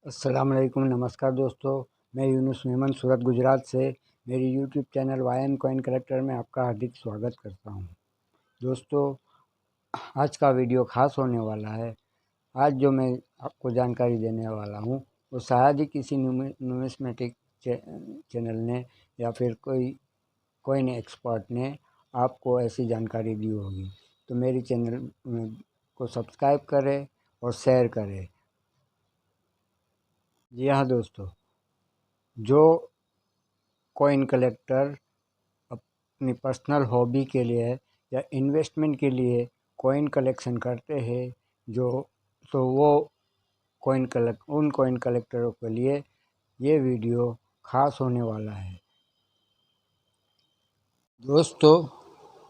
अस्सलाम वालेकुम, नमस्कार दोस्तों। मैं यूनुस मेमन सूरत गुजरात से मेरी यूट्यूब चैनल वाईएम कॉइन कलेक्टर में आपका हार्दिक स्वागत करता हूं। दोस्तों, आज का वीडियो ख़ास होने वाला है। आज जो मैं आपको जानकारी देने वाला हूं वो शायद ही किसी न्यूमिस्मेटिक चैनल ने या फिर कोई कॉइन एक्सपर्ट ने आपको ऐसी जानकारी दी होगी। तो मेरी चैनल को सब्सक्राइब करें और शेयर करें। जी हाँ दोस्तों, जो कॉइन कलेक्टर अपनी पर्सनल हॉबी के लिए या इन्वेस्टमेंट के लिए कॉइन कलेक्शन करते हैं वो उन कॉइन कलेक्टरों के लिए ये वीडियो ख़ास होने वाला है। दोस्तों,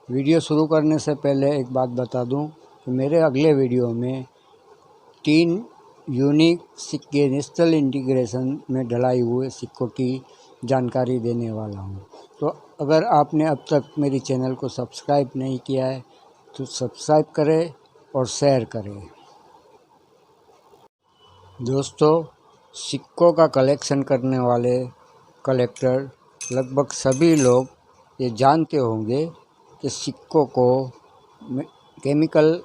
वीडियो शुरू करने से पहले एक बात बता दूं कि मेरे अगले वीडियो में 3 यूनिक सिक्के डिजिटल इंटीग्रेशन में ढलाई हुए सिक्कों की जानकारी देने वाला हूं। तो अगर आपने अब तक मेरी चैनल को सब्सक्राइब नहीं किया है तो सब्सक्राइब करें और शेयर करें। दोस्तों, सिक्कों का कलेक्शन करने वाले कलेक्टर लगभग सभी लोग ये जानते होंगे कि सिक्कों को केमिकल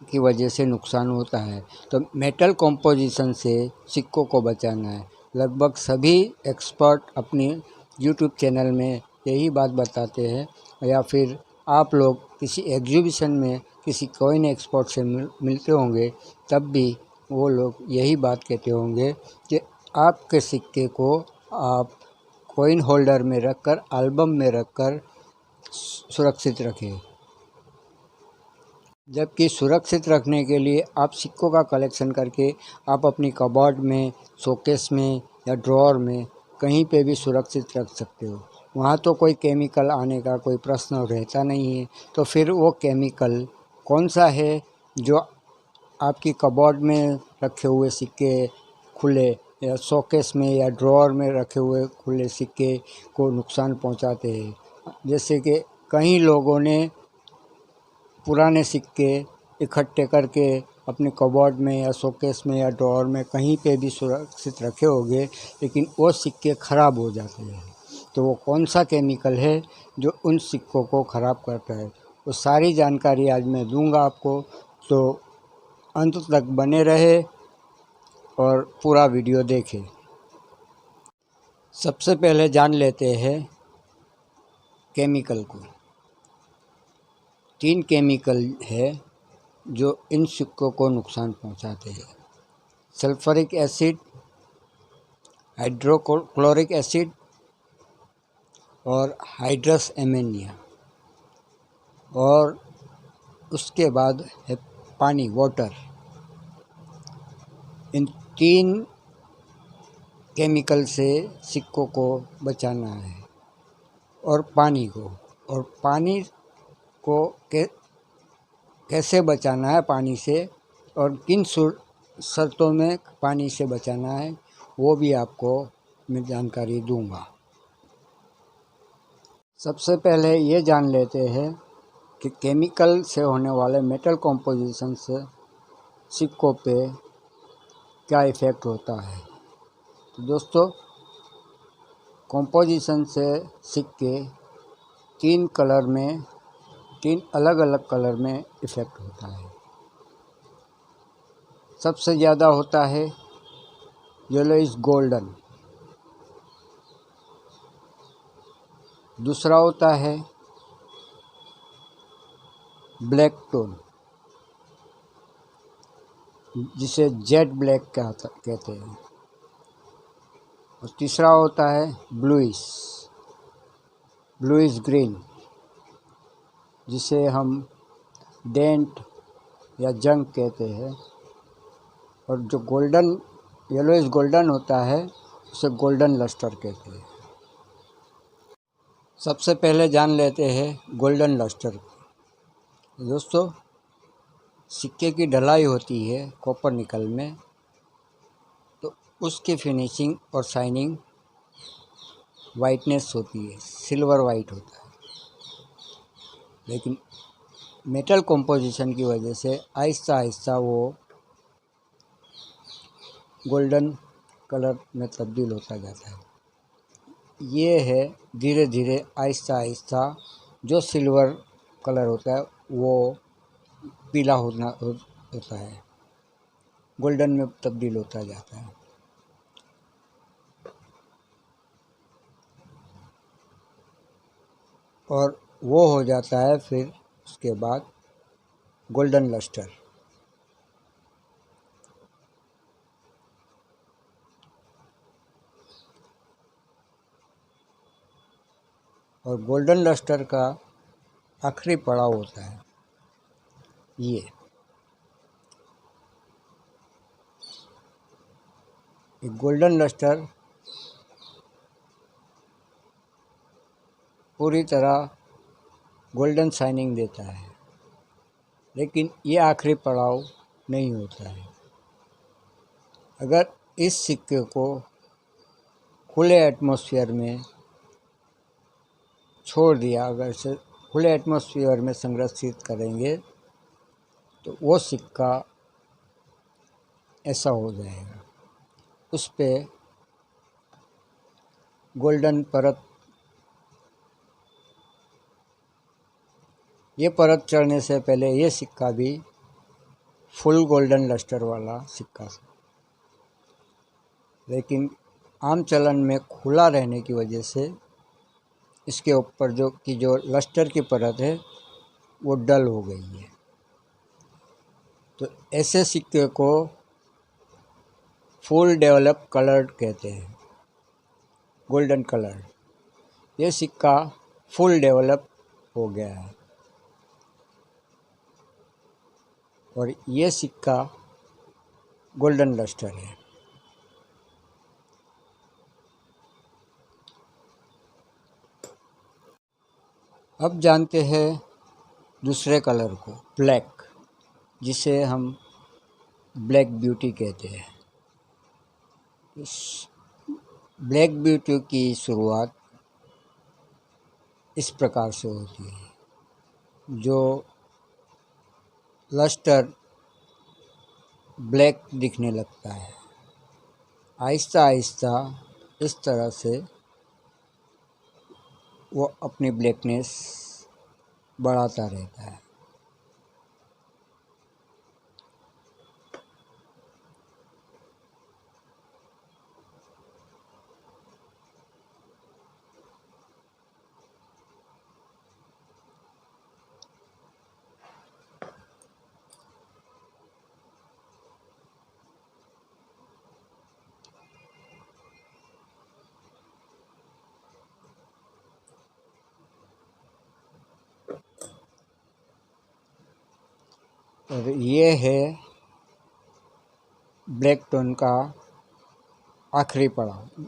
की वजह से नुकसान होता है, तो मेटल कंपोजिशन से सिक्कों को बचाना है। लगभग सभी एक्सपर्ट अपनी यूट्यूब चैनल में यही बात बताते हैं, या फिर आप लोग किसी एग्जीबिशन में किसी कॉइन एक्सपर्ट से मिलते होंगे तब भी वो लोग यही बात कहते होंगे कि आपके सिक्के को आप कॉइन होल्डर में रखकर, एल्बम में रखकर सुरक्षित रखें। जबकि सुरक्षित रखने के लिए आप सिक्कों का कलेक्शन करके आप अपनी कबर्ड में, शोकेस में या ड्रॉअर में कहीं पे भी सुरक्षित रख सकते हो। वहाँ तो कोई केमिकल आने का कोई प्रश्न रहता नहीं है। तो फिर वो केमिकल कौन सा है जो आपकी कबर्ड में रखे हुए सिक्के खुले या शोकेस में या ड्रॉअर में रखे हुए खुले सिक्के को नुकसान पहुँचाते हैं। जैसे कि कई लोगों ने पुराने सिक्के इकट्ठे करके अपने कबर्ड में या शोकेस में या ड्रॉअर में कहीं पे भी सुरक्षित रखे होंगे, लेकिन वो सिक्के ख़राब हो जाते हैं। तो वो कौन सा केमिकल है जो उन सिक्कों को ख़राब करता है, वो सारी जानकारी आज मैं दूंगा आपको। तो अंत तक बने रहे और पूरा वीडियो देखें। सबसे पहले जान लेते हैं केमिकल को। 3 केमिकल है जो इन सिक्कों को नुकसान पहुंचाते हैं: सल्फ्यूरिक एसिड, हाइड्रोक्लोरिक एसिड और हाइड्रस एमोनिया। और उसके बाद है पानी, वाटर। इन 3 केमिकल से सिक्कों को बचाना है। और पानी को कैसे बचाना है पानी से, और किन शर्तों में पानी से बचाना है, वो भी आपको मैं जानकारी दूंगा। सबसे पहले ये जान लेते हैं कि केमिकल से होने वाले मेटल कंपोजिशन से सिक्कों पे क्या इफ़ेक्ट होता है। तो दोस्तों, कंपोजिशन से सिक्के 3 अलग अलग कलर में इफ़ेक्ट होता है। सबसे ज़्यादा होता है येलोइश गोल्डन, दूसरा होता है ब्लैक टोन जिसे जेट ब्लैक कहते हैं, और तीसरा होता है ब्लूइश ग्रीन जिसे हम डेंट या जंक कहते हैं, और जो येलोइश गोल्डन होता है उसे गोल्डन लस्टर कहते हैं। सबसे पहले जान लेते हैं गोल्डन लस्टर। दोस्तों, सिक्के की ढलाई होती है कॉपर निकल में, तो उसकी फिनिशिंग और शाइनिंग वाइटनेस होती है, सिल्वर वाइट होता है। लेकिन मेटल कंपोजिशन की वजह से आहिस्ता आहिस्ता वो गोल्डन कलर में तब्दील होता जाता है। ये है धीरे धीरे आहिस्ता आहिस्ता जो सिल्वर कलर होता है वो पीला होता है, गोल्डन में तब्दील होता जाता है। और वो हो जाता है फिर उसके बाद गोल्डन लस्टर। और गोल्डन लस्टर का आखिरी पड़ाव होता है ये गोल्डन लस्टर पूरी तरह गोल्डन शाइनिंग देता है, लेकिन ये आखिरी पड़ाव नहीं होता है। अगर इस सिक्के को खुले एटमॉस्फेयर में छोड़ दिया, अगर इसे खुले एटमॉस्फेयर में संरक्षित करेंगे तो वो सिक्का ऐसा हो जाएगा, उस पर गोल्डन परत, ये परत चढ़ने से पहले ये सिक्का भी फुल गोल्डन लस्टर वाला सिक्का था, लेकिन आम चलन में खुला रहने की वजह से इसके ऊपर जो लस्टर की परत है वो डल हो गई है। तो ऐसे सिक्के को फुल डेवलप कलर्ड कहते हैं, गोल्डन कलर। ये सिक्का फुल डेवलप हो गया है और ये सिक्का गोल्डन लस्टर है। अब जानते हैं दूसरे कलर को, ब्लैक, जिसे हम ब्लैक ब्यूटी कहते हैं। इस ब्लैक ब्यूटी की शुरुआत इस प्रकार से होती है। जो लस्टर ब्लैक दिखने लगता है, आहिस्ता आहिस्ता इस तरह से वो अपनी ब्लैकनेस बढ़ाता रहता है। और ये है ब्लैक टोन का आखिरी पड़ाव।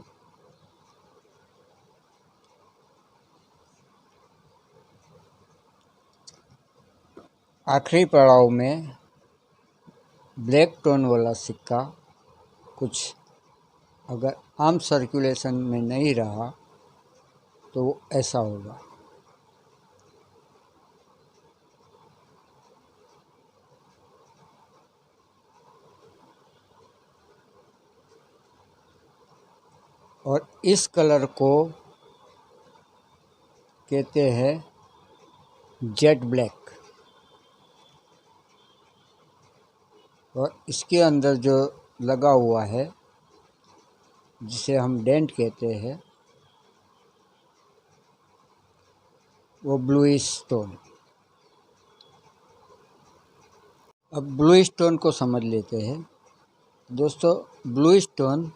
आखिरी पड़ाव में ब्लैक टोन वाला सिक्का कुछ अगर आम सर्कुलेशन में नहीं रहा तो वो ऐसा होगा। और इस कलर को कहते हैं जेट ब्लैक। और इसके अंदर जो लगा हुआ है जिसे हम डेंट कहते हैं वो ब्लूइश स्टोन। अब ब्लू स्टोन को समझ लेते हैं। दोस्तों, ब्लू स्टोन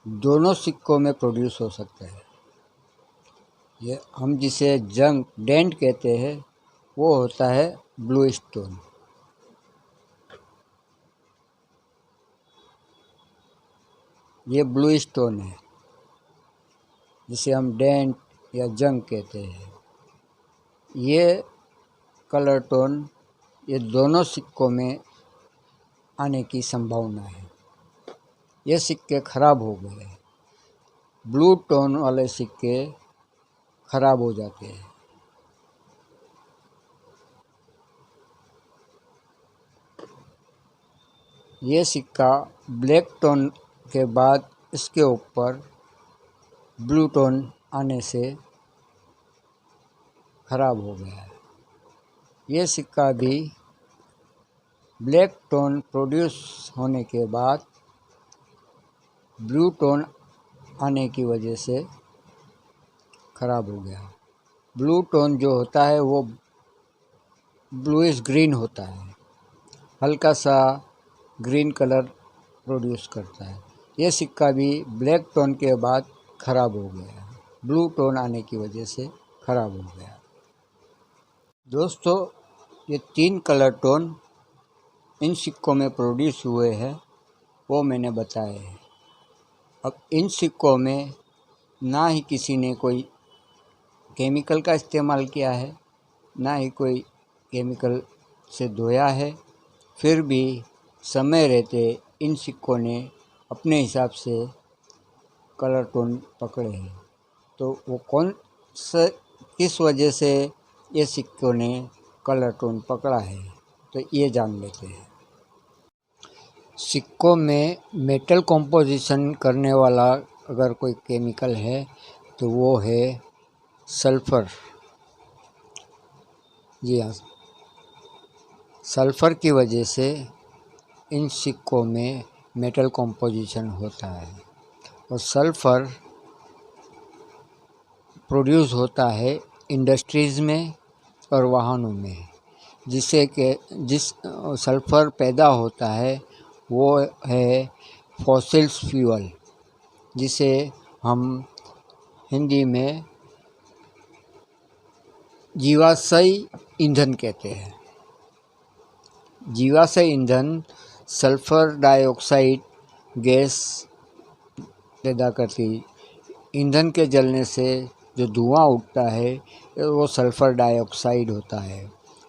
दोनों सिक्कों में प्रोड्यूस हो सकता है। ये हम जिसे जंग डेंट कहते हैं वो होता है ब्लू स्टोन। ये ब्लू स्टोन है जिसे हम डेंट या जंग कहते हैं। ये कलर टोन ये दोनों सिक्कों में आने की संभावना है। ये सिक्के खराब हो गए हैं, ब्लू टोन वाले सिक्के खराब हो जाते हैं। ये सिक्का ब्लैक टोन के बाद इसके ऊपर ब्लू टोन आने से ख़राब हो गया है। ये सिक्का भी ब्लैक टोन प्रोड्यूस होने के बाद ब्लू टोन आने की वजह से ख़राब हो गया। ब्लू टोन जो होता है वो ब्लूइश ग्रीन होता है, हल्का सा ग्रीन कलर प्रोड्यूस करता है। ये सिक्का भी ब्लैक टोन के बाद ख़राब हो गया, ब्लू टोन आने की वजह से ख़राब हो गया। दोस्तों, ये 3 कलर टोन इन सिक्कों में प्रोड्यूस हुए हैं, वो मैंने बताए हैं। अब इन सिक्कों में ना ही किसी ने कोई केमिकल का इस्तेमाल किया है, ना ही कोई केमिकल से धोया है, फिर भी समय रहते इन सिक्कों ने अपने हिसाब से कलर टोन पकड़े हैं। तो वो कौन से किस वजह से ये सिक्कों ने कलर टोन पकड़ा है, तो ये जान लेते हैं। सिक्कों में मेटल कंपोजिशन करने वाला अगर कोई केमिकल है तो वो है सल्फ़र। जी हाँ, सल्फ़र की वजह से इन सिक्कों में मेटल कंपोजिशन होता है और सल्फ़र प्रोड्यूस होता है इंडस्ट्रीज़ में और वाहनों में, जिससे कि जिस सल्फ़र पैदा होता है वो है फॉसिल्स फ्यूल, जिसे हम हिंदी में जीवाश्म ईंधन कहते हैं। जीवाश्म ईंधन सल्फ़र डाइऑक्साइड गैस पैदा करती। ईंधन के जलने से जो धुआं उठता है वो सल्फ़र डाइऑक्साइड होता है।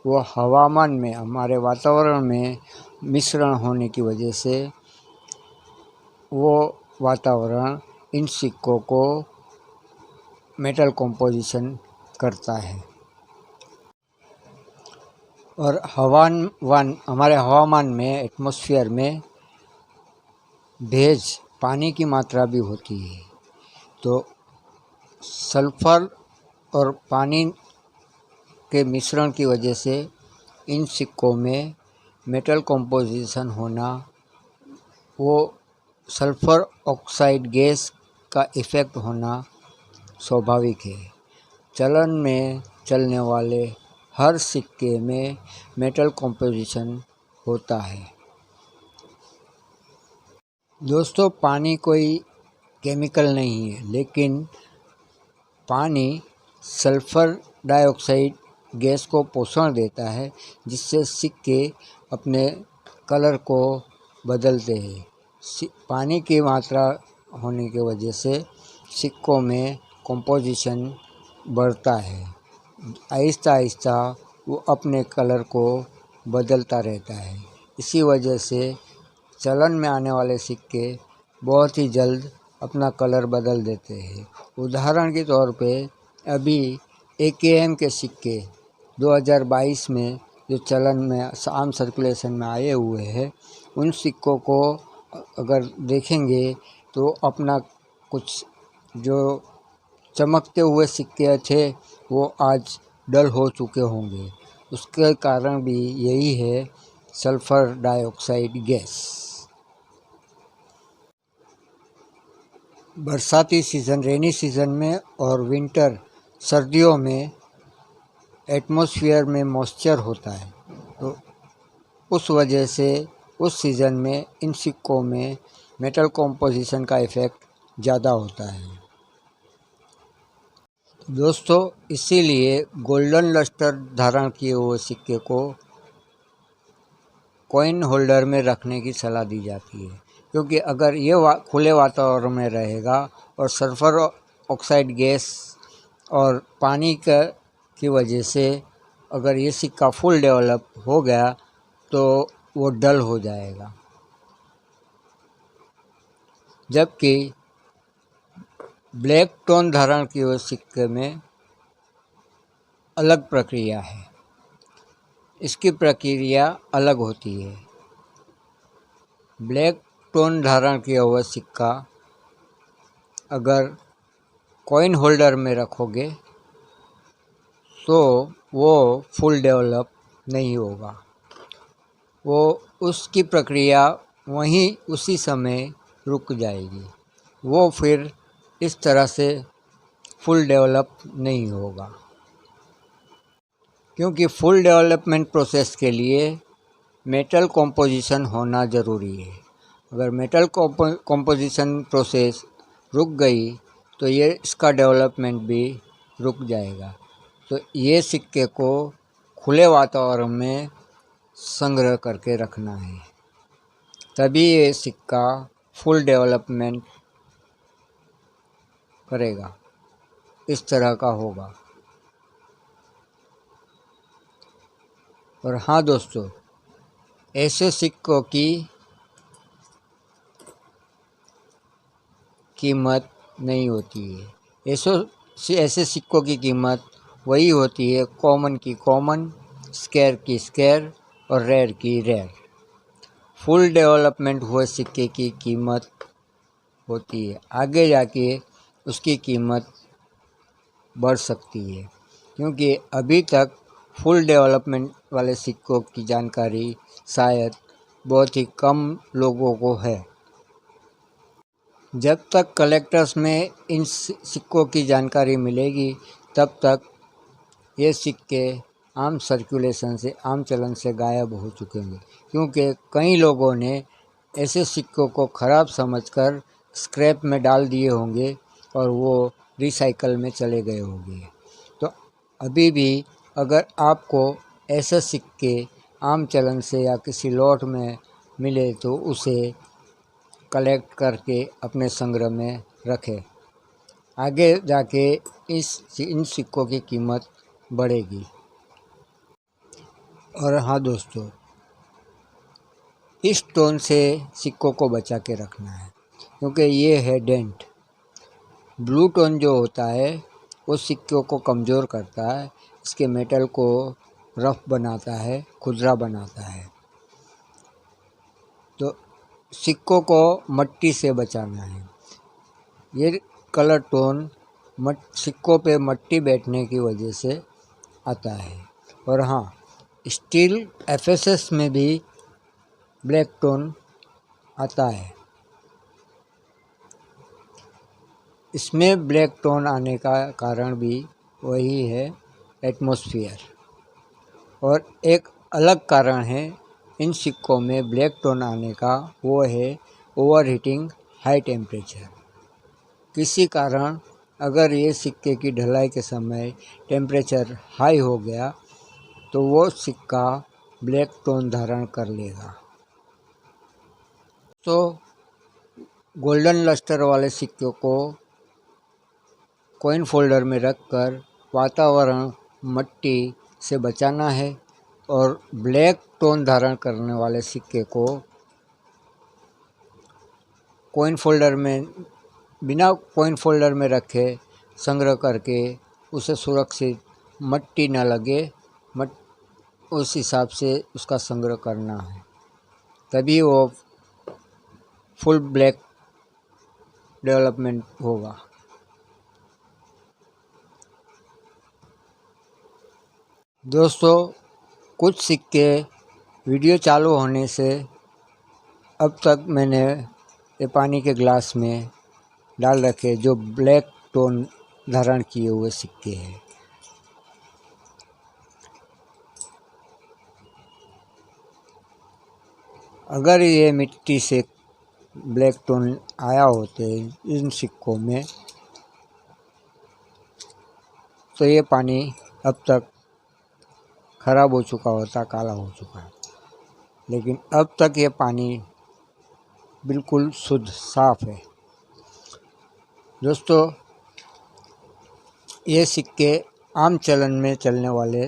वो हवामान में, हमारे वातावरण में मिश्रण होने की वजह से वो वातावरण इन सिक्कों को मेटल कंपोजिशन करता है। और हमारे हवामान में, एटमॉस्फेयर में भेज, पानी की मात्रा भी होती है। तो सल्फ़र और पानी के मिश्रण की वजह से इन सिक्कों में मेटल कंपोजिशन होना, वो सल्फ़र ऑक्साइड गैस का इफ़ेक्ट होना स्वाभाविक है। चलन में चलने वाले हर सिक्के में मेटल कंपोजिशन होता है। दोस्तों, पानी कोई केमिकल नहीं है, लेकिन पानी सल्फ़र डाइऑक्साइड गैस को पोषण देता है, जिससे सिक्के अपने कलर को बदलते हैं। पानी की मात्रा होने की वजह से सिक्कों में कंपोजिशन बढ़ता है। आहिस्ता आहिस्ता वो अपने कलर को बदलता रहता है। इसी वजह से चलन में आने वाले सिक्के बहुत ही जल्द अपना कलर बदल देते हैं। उदाहरण के तौर पे अभी AKM के सिक्के 2022 में जो चलन में आम सर्कुलेशन में आए हुए हैं, उन सिक्कों को अगर देखेंगे तो अपना कुछ जो चमकते हुए सिक्के थे वो आज डल हो चुके होंगे। उसके कारण भी यही है, सल्फ़र डाइऑक्साइड गैस। बरसाती सीज़न, रेनी सीज़न में और विंटर, सर्दियों में एटमॉस्फेयर में मॉइस्चर होता है, तो उस वजह से उस सीज़न में इन सिक्कों में मेटल कंपोजिशन का इफ़ेक्ट ज़्यादा होता है। दोस्तों, इसीलिए गोल्डन लस्टर धारण किए हुए सिक्के को कॉइन होल्डर में रखने की सलाह दी जाती है, क्योंकि अगर ये खुले वातावरण में रहेगा और सल्फ़र ऑक्साइड गैस और पानी की वजह से अगर ये सिक्का फुल डेवलप हो गया तो वो डल हो जाएगा। जबकि ब्लैक टोन धारण किए हुए सिक्के में अलग प्रक्रिया है, इसकी प्रक्रिया अलग होती है। ब्लैक टोन धारण किया हुआ सिक्का अगर कॉइन होल्डर में रखोगे तो वो फुल डेवलप नहीं होगा। वो उसकी प्रक्रिया वहीं उसी समय रुक जाएगी। वो फिर इस तरह से फुल डेवलप नहीं होगा, क्योंकि फुल डेवलपमेंट प्रोसेस के लिए मेटल कॉम्पोजिशन होना ज़रूरी है। अगर मेटल कॉम्पोजिशन प्रोसेस रुक गई तो ये इसका डेवलपमेंट भी रुक जाएगा। तो ये सिक्के को खुले वातावरण में संग्रह करके रखना है, तभी ये सिक्का फुल डेवलपमेंट करेगा, इस तरह का होगा। और हाँ दोस्तों, ऐसे सिक्कों की कीमत नहीं होती है। ऐसे सिक्कों की कीमत वही होती है कॉमन की कॉमन, स्क्वायर की स्क्वायर और रेयर की रेयर। फुल डेवलपमेंट हुए सिक्के की कीमत होती है, आगे जाके उसकी कीमत बढ़ सकती है, क्योंकि अभी तक फुल डेवलपमेंट वाले सिक्कों की जानकारी शायद बहुत ही कम लोगों को है। जब तक कलेक्टर्स में इन सिक्कों की जानकारी मिलेगी तब तक ये सिक्के आम सर्कुलेशन से, आम चलन से गायब हो चुके होंगे, क्योंकि कई लोगों ने ऐसे सिक्कों को ख़राब समझकर स्क्रैप में डाल दिए होंगे और वो रिसाइकल में चले गए होंगे। तो अभी भी अगर आपको ऐसे सिक्के आम चलन से या किसी लॉट में मिले तो उसे कलेक्ट करके अपने संग्रह में रखें। आगे जाके इन सिक्कों की कीमत बढ़ेगी। और हाँ दोस्तों, इस टोन से सिक्कों को बचा के रखना है, क्योंकि ये है डेंट। ब्लू टोन जो होता है वो सिक्कों को कमज़ोर करता है, इसके मेटल को रफ बनाता है, खुरदरा बनाता है। तो सिक्कों को मट्टी से बचाना है। ये कलर टोन सिक्कों पे मट्टी बैठने की वजह से आता है। और हाँ, स्टील एफएसएस में भी ब्लैक टोन आता है। इसमें ब्लैक टोन आने का कारण भी वही है, एटमॉस्फेयर। और एक अलग कारण है इन सिक्कों में ब्लैक टोन आने का, वो है ओवर हीटिंग, हाई टेम्परेचर। किसी कारण अगर ये सिक्के की ढलाई के समय टेम्परेचर हाई हो गया तो वो सिक्का ब्लैक टोन धारण कर लेगा। तो गोल्डन लस्टर वाले सिक्कों को कॉइन फोल्डर में रखकर वातावरण, मट्टी से बचाना है, और ब्लैक टोन धारण करने वाले सिक्के को कॉइन फोल्डर में, बिना कॉइन फोल्डर में रखे संग्रह करके उसे सुरक्षित, मट्टी न लगे, उस हिसाब से उसका संग्रह करना है, तभी वो फुल ब्लैक डेवलपमेंट होगा। दोस्तों, कुछ सिक्के वीडियो चालू होने से अब तक मैंने ये पानी के ग्लास में डाल रखे जो ब्लैक टोन धारण किए हुए सिक्के हैं। अगर ये मिट्टी से ब्लैक टोन आया होते इन सिक्कों में तो ये पानी अब तक ख़राब हो चुका होता, काला हो चुका है। लेकिन अब तक ये पानी बिल्कुल शुद्ध, साफ़ है। दोस्तों, ये सिक्के आम चलन में चलने वाले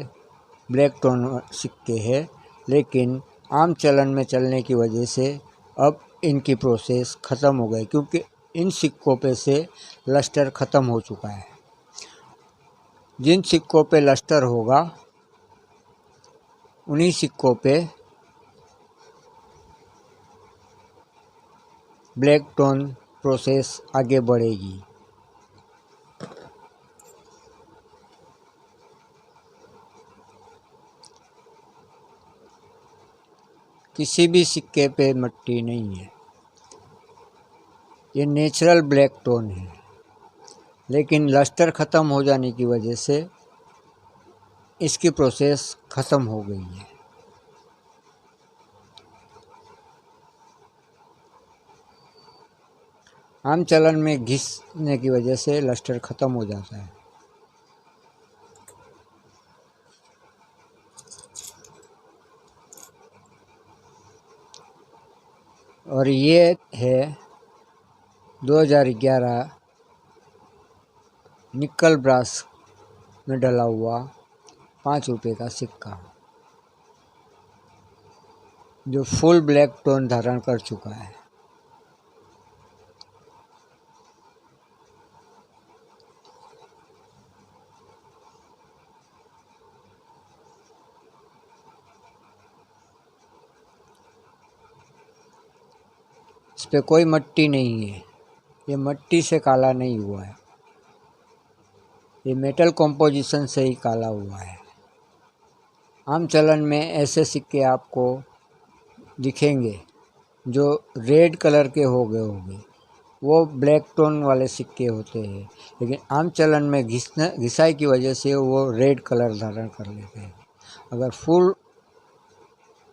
ब्लैक टोन सिक्के हैं, लेकिन आम चलन में चलने की वजह से अब इनकी प्रोसेस ख़त्म हो गई, क्योंकि इन सिक्कों पे से लस्टर ख़त्म हो चुका है। जिन सिक्कों पे लस्टर होगा उन्हीं सिक्कों पे ब्लैक टोन प्रोसेस आगे बढ़ेगी। किसी भी सिक्के पे मट्टी नहीं है, ये नेचुरल ब्लैक टोन है, लेकिन लस्टर ख़त्म हो जाने की वजह से इसकी प्रोसेस ख़त्म हो गई है। आम चलन में घिसने की वजह से लस्टर ख़त्म हो जाता है। और ये है 2011 निकल ब्रास में डला हुआ 5 रुपये का सिक्का, जो फुल ब्लैक टोन धारण कर चुका है। इस पे कोई मट्टी नहीं है, ये मट्टी से काला नहीं हुआ है, ये मेटल कॉम्पोजिशन से ही काला हुआ है। आम चलन में ऐसे सिक्के आपको दिखेंगे जो रेड कलर के हो गए होंगे, वो ब्लैक टोन वाले सिक्के होते हैं, लेकिन आम चलन में घिसाई की वजह से वो रेड कलर धारण कर लेते हैं। अगर फुल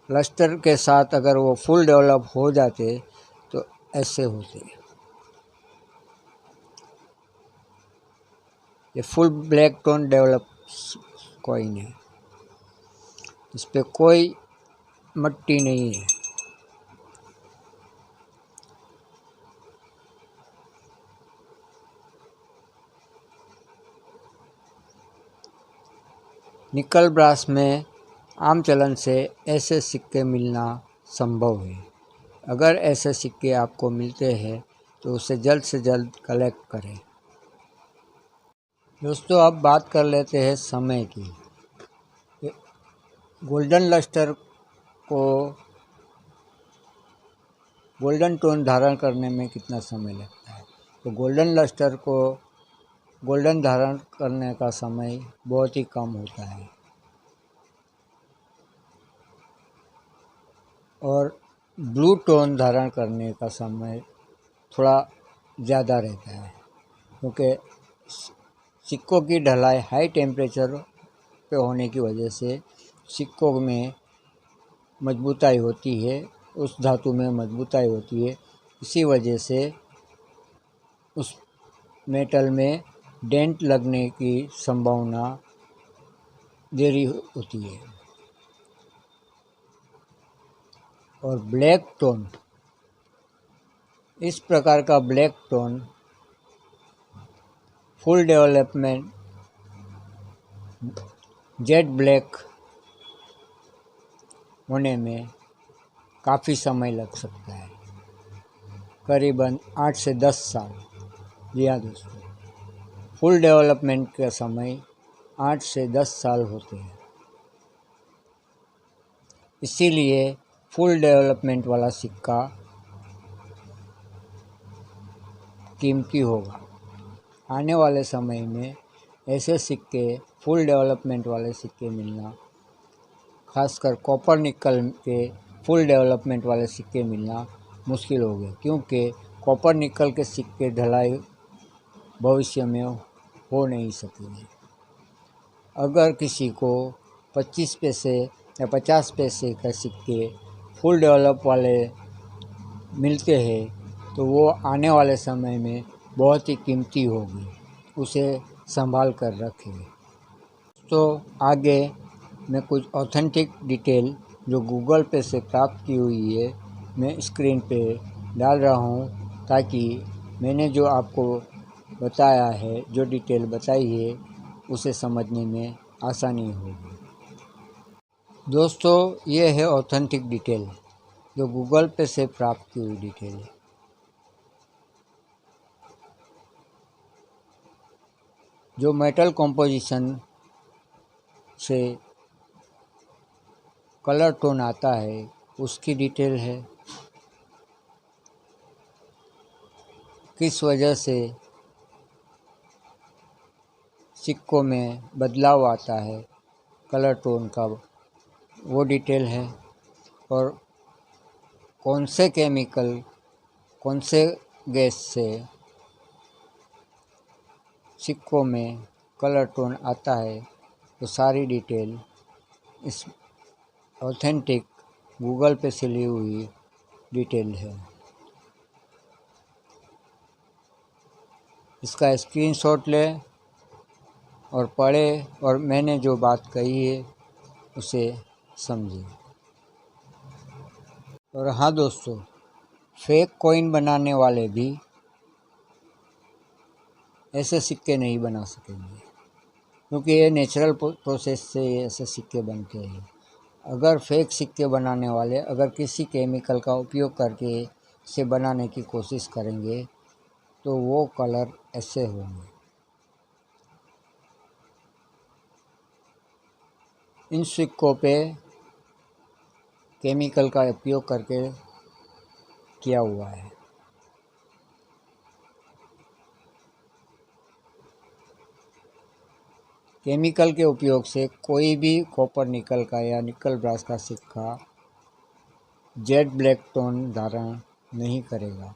लस्टर के साथ अगर वो फुल डेवलप हो जाते तो ऐसे होते। ये full black tone develop coin है, इस पे कोई मट्टी नहीं है। निकल ब्रास में आम चलन से ऐसे सिक्के मिलना संभव है। अगर ऐसे सिक्के आपको मिलते हैं तो उसे जल्द से जल्द कलेक्ट करें। दोस्तों, अब बात कर लेते हैं समय की। गोल्डन लस्टर को गोल्डन टोन धारण करने में कितना समय लगता है? तो गोल्डन लस्टर को गोल्डन धारण करने का समय बहुत ही कम होता है और ब्लू टोन धारण करने का समय थोड़ा ज़्यादा रहता है, क्योंकि सिक्कों की ढलाई हाई टेम्परेचर पे होने की वजह से सिक्कों में मजबूताई होती है, उस धातु में मजबूताई होती है। इसी वजह से उस मेटल में डेंट लगने की संभावना देरी होती है। और ब्लैक टोन, इस प्रकार का black tone full development jet black होने में काफ़ी समय लग सकता है, करीबन 8 से 10 साल। जी हाँ दोस्तों, फुल डेवलपमेंट का समय 8 से 10 साल होते हैं। इसीलिए फुल डेवलपमेंट वाला सिक्का कीमती होगा। आने वाले समय में ऐसे सिक्के, फुल डेवलपमेंट वाले सिक्के मिलना, खासकर कॉपर निकल के फुल डेवलपमेंट वाले सिक्के मिलना मुश्किल हो गए, क्योंकि कॉपर निकल के सिक्के ढलाई भविष्य में हो नहीं सकेंगे। अगर किसी को 25 पैसे या 50 पैसे का सिक्के फुल डेवलप वाले मिलते हैं तो वो आने वाले समय में बहुत ही कीमती होगी, उसे संभाल कर रखें। तो आगे मैं कुछ ऑथेंटिक डिटेल जो गूगल पे से प्राप्त की हुई है मैं स्क्रीन पे डाल रहा हूँ, ताकि मैंने जो आपको बताया है, जो डिटेल बताई है, उसे समझने में आसानी होगी। दोस्तों, ये है ऑथेंटिक डिटेल जो गूगल पे से प्राप्त की हुई डिटेल है। जो मेटल कॉम्पोजिशन से कलर टोन आता है उसकी डिटेल है। किस वजह से सिक्कों में बदलाव आता है कलर टोन का, वो डिटेल है। और कौन से केमिकल, कौन से गैस से सिक्कों में कलर टोन आता है, तो सारी डिटेल इस ऑथेंटिक गूगल पे से ली हुई डिटेल है। इसका स्क्रीनशॉट लें और पढ़े और मैंने जो बात कही है उसे समझें। और हाँ दोस्तों, फेक कॉइन बनाने वाले भी ऐसे सिक्के नहीं बना सकेंगे, क्योंकि ये नेचुरल प्रोसेस से ये ऐसे सिक्के बनते हैं। अगर फेक सिक्के बनाने वाले अगर किसी केमिकल का उपयोग करके इसे बनाने की कोशिश करेंगे तो वो कलर ऐसे होंगे। इन सिक्कों पे केमिकल का उपयोग करके किया हुआ है। केमिकल के उपयोग से कोई भी कॉपर निकल का या निकल ब्रास का सिक्का जेड ब्लैक टोन धारण नहीं करेगा।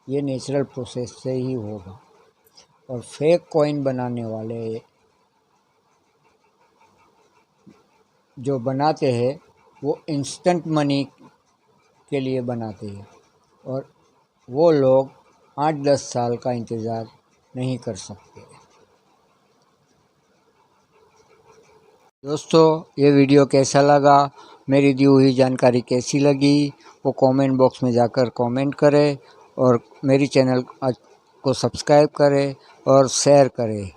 ये नेचुरल प्रोसेस से ही होगा। और फेक कॉइन बनाने वाले जो बनाते हैं वो इंस्टेंट मनी के लिए बनाते हैं, और वो लोग 8-10 साल का इंतज़ार नहीं कर सकते। दोस्तों, ये वीडियो कैसा लगा, मेरी दी हुई जानकारी कैसी लगी, वो कमेंट बॉक्स में जाकर कमेंट करें और मेरी चैनल को सब्सक्राइब करें और शेयर करें।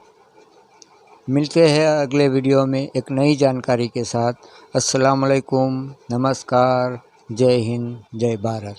मिलते हैं अगले वीडियो में एक नई जानकारी के साथ। अस्सलाम वालेकुम, नमस्कार, जय हिंद, जय भारत।